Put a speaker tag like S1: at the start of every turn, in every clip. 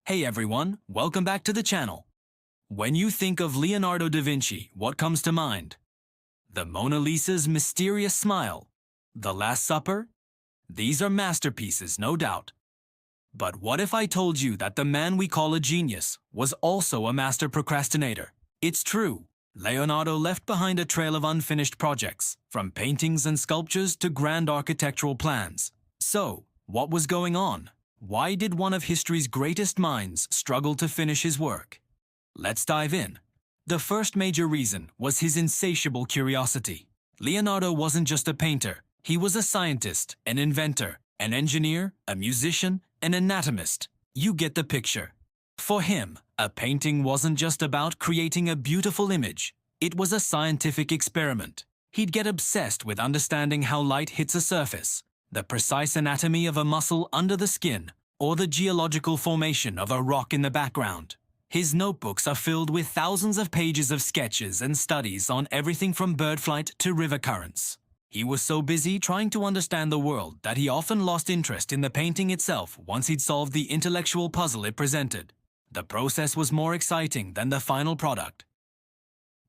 S1: Hey everyone, welcome back to the channel. When you think of Leonardo da Vinci, what comes to mind? The Mona Lisa's mysterious smile? The Last Supper? These are masterpieces, no doubt. But what if I told you that the man we call a genius was also a master procrastinator? It's true. Leonardo left behind a trail of unfinished projects, from paintings and sculptures to grand architectural plans. So, what was going on? Why did one of history's greatest minds struggle to finish his work? Let's dive in. The first major reason was his insatiable curiosity. Leonardo wasn't just a painter. He was a scientist, an inventor, an engineer, a musician, an anatomist. You get the picture. For him, a painting wasn't just about creating a beautiful image. It was a scientific experiment. He'd get obsessed with understanding how light hits a surface, the precise anatomy of a muscle under the skin, or the geological formation of a rock in the background. His notebooks are filled with thousands of pages of sketches and studies on everything from bird flight to river currents. He was so busy trying to understand the world that he often lost interest in the painting itself once he'd solved the intellectual puzzle it presented. The process was more exciting than the final product.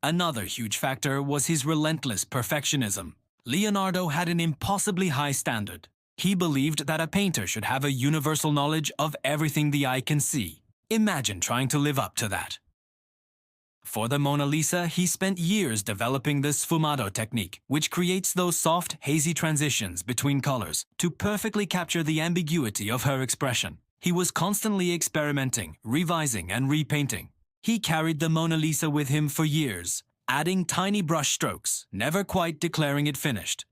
S1: Another huge factor was his relentless perfectionism. Leonardo had an impossibly high standard. He believed that a painter should have a universal knowledge of everything the eye can see. Imagine trying to live up to that. For the Mona Lisa, he spent years developing the sfumato technique, which creates those soft, hazy transitions between colors to perfectly capture the ambiguity of her expression. He was constantly experimenting, revising, and repainting. He carried the Mona Lisa with him for years, adding tiny brush strokes, never quite declaring it finished.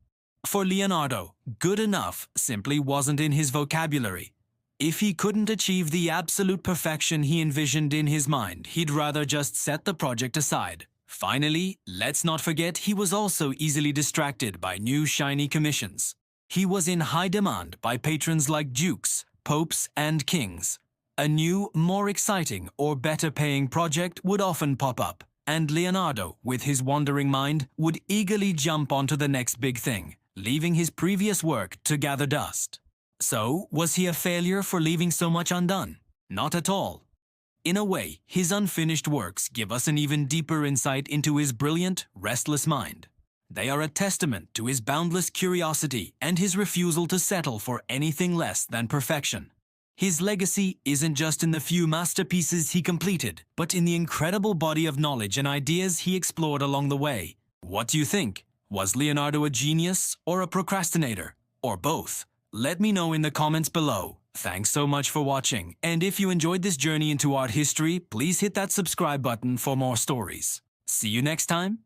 S1: For Leonardo, good enough simply wasn't in his vocabulary. If he couldn't achieve the absolute perfection he envisioned in his mind, he'd rather just set the project aside. Finally, let's not forget he was also easily distracted by new shiny commissions. He was in high demand by patrons like dukes, popes, and kings. A new, more exciting or better-paying project would often pop up, and Leonardo, with his wandering mind, would eagerly jump onto the next big thing, leaving his previous work to gather dust. So, was he a failure for leaving so much undone? Not at all. In a way, his unfinished works give us an even deeper insight into his brilliant, restless mind. They are a testament to his boundless curiosity and his refusal to settle for anything less than perfection. His legacy isn't just in the few masterpieces he completed, but in the incredible body of knowledge and ideas he explored along the way. What do you think? Was Leonardo a genius or a procrastinator? Or both? Let me know in the comments below. Thanks so much for watching, and if you enjoyed this journey into art history, please hit that subscribe button for more stories. See you next time.